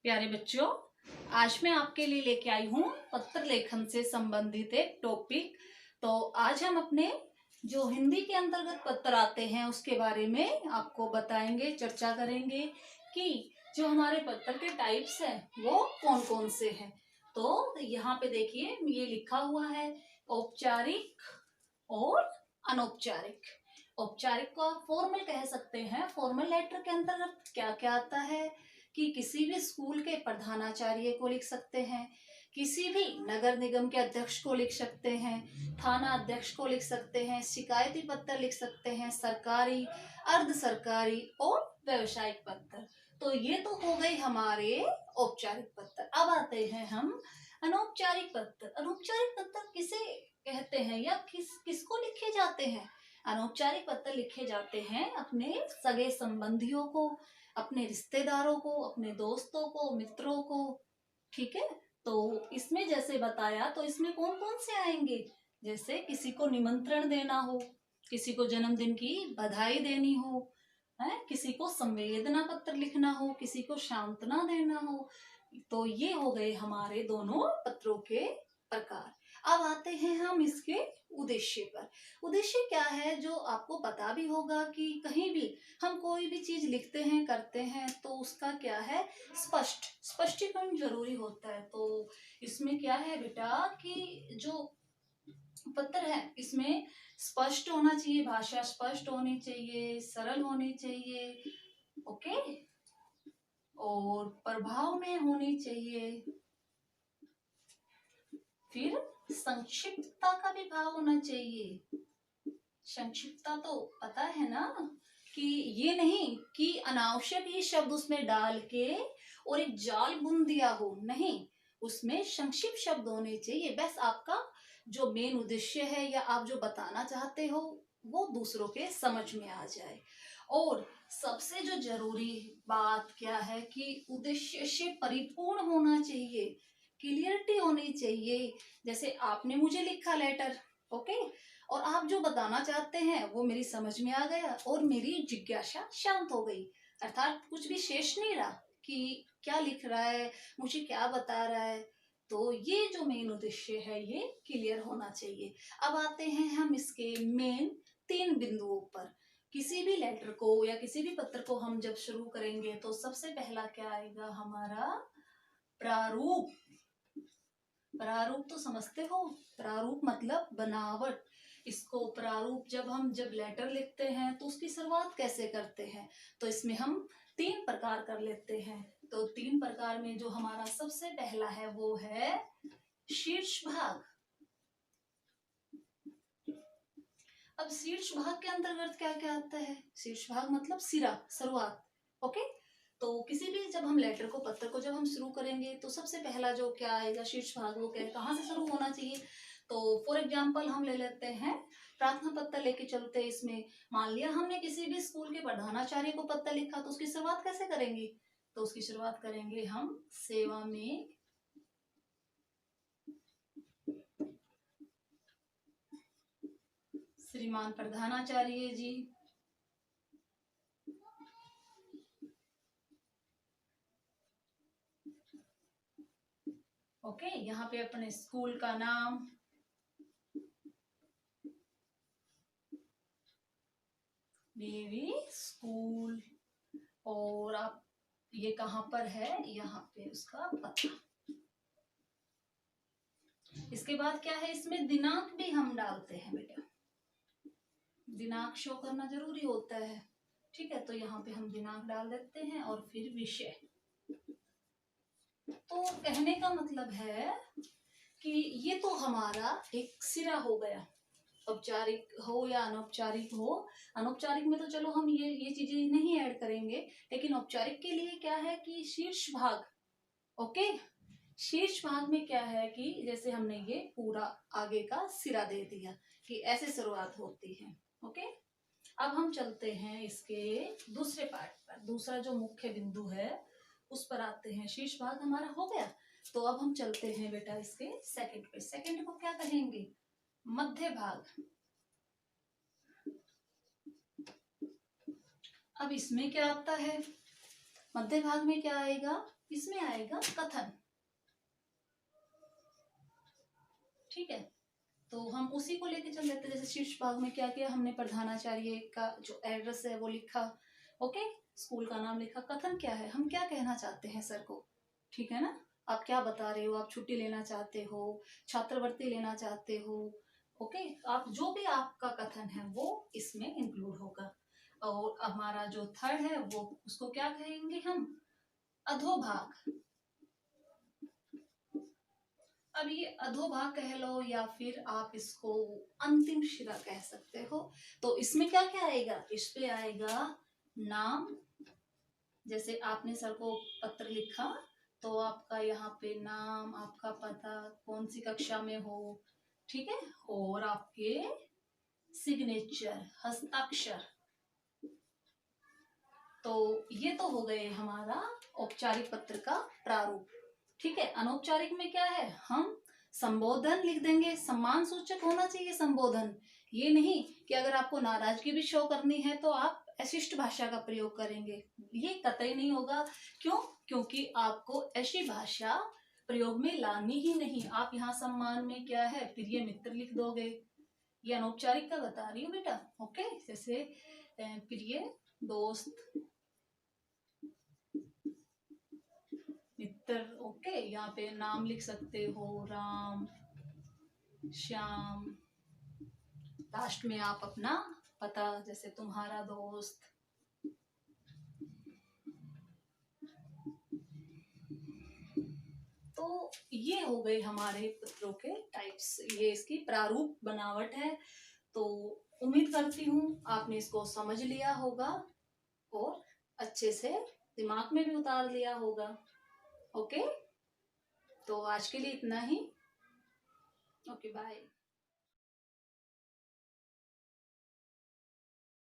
प्यारे बच्चों, आज मैं आपके लिए लेके आई हूँ पत्र लेखन से संबंधित एक टॉपिक। तो आज हम अपने जो हिंदी के अंतर्गत पत्र आते हैं उसके बारे में आपको बताएंगे, चर्चा करेंगे कि जो हमारे पत्र के टाइप्स हैं वो कौन कौन से हैं। तो यहाँ पे देखिए ये लिखा हुआ है औपचारिक और अनौपचारिक। औपचारिक को आप फॉर्मल कह सकते हैं। फॉर्मल लेटर के अंतर्गत क्या क्या आता है कि किसी भी स्कूल के प्रधानाचार्य को लिख सकते हैं, किसी भी नगर निगम के अध्यक्ष को लिख सकते हैं, थाना अध्यक्ष को लिख सकते हैं, शिकायती पत्र लिख सकते हैं, सरकारी, अर्ध सरकारी और व्यवसायिक पत्र। तो ये तो हो गई हमारे औपचारिक पत्र। अब आते हैं हम अनौपचारिक पत्र। अनौपचारिक पत्र किसे कहते हैं या किसको लिखे जाते हैं? अनौपचारिक पत्र लिखे जाते हैं अपने सगे संबंधियों को, अपने रिश्तेदारों को, अपने दोस्तों को, मित्रों को। ठीक है, तो इसमें जैसे बताया तो इसमें कौन कौन से आएंगे? जैसे किसी को निमंत्रण देना हो, किसी को जन्मदिन की बधाई देनी हो, है किसी को संवेदना पत्र लिखना हो, किसी को सांत्वना देना हो। तो ये हो गए हमारे दोनों पत्रों के प्रकार। अब आते हैं हम इसके उद्देश्य पर। उद्देश्य क्या है जो आपको पता भी होगा कि कहीं भी हम कोई भी चीज लिखते हैं, करते हैं तो उसका क्या है, स्पष्टीकरण जरूरी होता है। तो इसमें क्या है बेटा कि जो पत्र है इसमें स्पष्ट होना चाहिए, भाषा स्पष्ट होनी चाहिए, सरल होनी चाहिए, ओके, और प्रभाव में होनी चाहिए। फिर संक्षिप्तता का भी भाव होना चाहिए। संक्षिप्तता तो पता है ना कि ये नहीं कि अनावश्यक ही शब्द उसमें डाल के और एक जाल बुन दिया हो, नहीं, उसमें संक्षिप्त शब्द होने चाहिए। बस आपका जो मेन उद्देश्य है या आप जो बताना चाहते हो वो दूसरों के समझ में आ जाए। और सबसे जो जरूरी बात क्या है कि उद्देश्य से परिपूर्ण होना चाहिए, क्लियरिटी होनी चाहिए। जैसे आपने मुझे लिखा लेटर, ओके, और आप जो बताना चाहते हैं वो मेरी समझ में आ गया और मेरी जिज्ञासा शांत हो गई, अर्थात कुछ भी शेष नहीं रहा कि क्या लिख रहा है, मुझे क्या बता रहा है। तो ये जो मेन उद्देश्य है ये क्लियर होना चाहिए। अब आते हैं हम इसके मेन 3 बिंदुओं पर। किसी भी लेटर को या किसी भी पत्र को हम जब शुरू करेंगे तो सबसे पहला क्या आएगा हमारा, प्रारूप। प्रारूप तो समझते हो, प्रारूप मतलब बनावट। इसको प्रारूप जब लेटर लिखते हैं तो उसकी शुरुआत कैसे करते हैं, तो इसमें हम 3 प्रकार कर लेते हैं। तो 3 प्रकार में जो हमारा सबसे पहला है वो है शीर्ष भाग। अब शीर्ष भाग के अंतर्गत क्या क्या आता है? शीर्ष भाग मतलब सिरा, शुरुआत, ओके। तो किसी भी जब हम लेटर को, पत्र को जब हम शुरू करेंगे तो सबसे पहला जो क्या आएगा शीर्ष भाग, वो क्या, कहाँ से शुरू होना चाहिए? तो फॉर एग्जाम्पल हम ले लेते हैं प्रार्थना पत्र लेके चलते हैं। इसमें मान लिया हमने किसी भी स्कूल के प्रधानाचार्य को पत्र लिखा तो उसकी शुरुआत कैसे करेंगे? तो उसकी शुरुआत करेंगे हम सेवा में श्रीमान प्रधानाचार्य जी। ओके, यहाँ पे अपने स्कूल का नाम, देवी स्कूल, और आप ये कहाँ पर है, यहाँ पे उसका पता। इसके बाद क्या है, इसमें दिनांक भी हम डालते हैं बेटा, दिनांक शो करना जरूरी होता है। ठीक है, तो यहाँ पे हम दिनांक डाल देते हैं और फिर विषय। तो कहने का मतलब है कि ये तो हमारा एक सिरा हो गया, औपचारिक हो या अनौपचारिक हो। अनौपचारिक में तो चलो हम ये चीजें नहीं ऐड करेंगे, लेकिन औपचारिक के लिए क्या है कि शीर्ष भाग, ओके। शीर्ष भाग में क्या है कि जैसे हमने ये पूरा आगे का सिरा दे दिया कि ऐसे शुरुआत होती है, ओके। अब हम चलते हैं इसके दूसरे पार्ट पर, दूसरा जो मुख्य बिंदु है उस पर आते हैं। शीर्ष भाग हमारा हो गया, तो अब हम चलते हैं बेटा इसके सेकंड पे। सेकंड को क्या कहेंगे, मध्य भाग। अब इसमें क्या आता है, मध्य भाग में क्या आएगा, इसमें आएगा कथन। ठीक है, तो हम उसी को लेके चल देते हैं। जैसे शीर्ष भाग में क्या किया हमने, प्रधानाचार्य का जो एड्रेस है वो लिखा, ओके, स्कूल का नाम लिखा। कथन क्या है, हम क्या कहना चाहते हैं सर को, ठीक है ना, आप क्या बता रहे हो, आप छुट्टी लेना चाहते हो, छात्रवृत्ति लेना चाहते हो, ओके, आप जो भी आपका कथन है वो इसमें इंक्लूड होगा। और हमारा जो थर्ड है वो, उसको क्या कहेंगे हम, अधोभाग। अब ये अधोभाग कह लो या फिर आप इसको अंतिम शिरा कह सकते हो। तो इसमें क्या क्या आएगा, इस पे आएगा नाम, जैसे आपने सर को पत्र लिखा तो आपका यहाँ पे नाम, आपका पता, कौन सी कक्षा में हो, ठीक है, और आपके सिग्नेचर, हस्ताक्षर। तो ये तो हो गए हमारा औपचारिक पत्र का प्रारूप। ठीक है, अनौपचारिक में क्या है, हम संबोधन लिख देंगे, सम्मान सूचक होना चाहिए संबोधन। ये नहीं कि अगर आपको नाराजगी भी शो करनी है तो आप अशिष्ट भाषा का प्रयोग करेंगे, ये कतई नहीं होगा। क्यों, क्योंकि आपको ऐसी भाषा प्रयोग में लानी ही नहीं। आप यहाँ सम्मान में क्या है, प्रिय मित्र लिख दोगे, ये अनौपचारिक का बता रही हूँ बेटा, ओके। जैसे प्रिय दोस्त, मित्र, ओके, यहाँ पे नाम लिख सकते हो, राम, श्याम, लास्ट में आप अपना पता, जैसे तुम्हारा दोस्त। तो ये हो गए हमारे पत्रों के टाइप्स, ये इसकी प्रारूप बनावट है। तो उम्मीद करती हूँ आपने इसको समझ लिया होगा और अच्छे से दिमाग में भी उतार लिया होगा, ओके। तो आज के लिए इतना ही, ओके, बाय।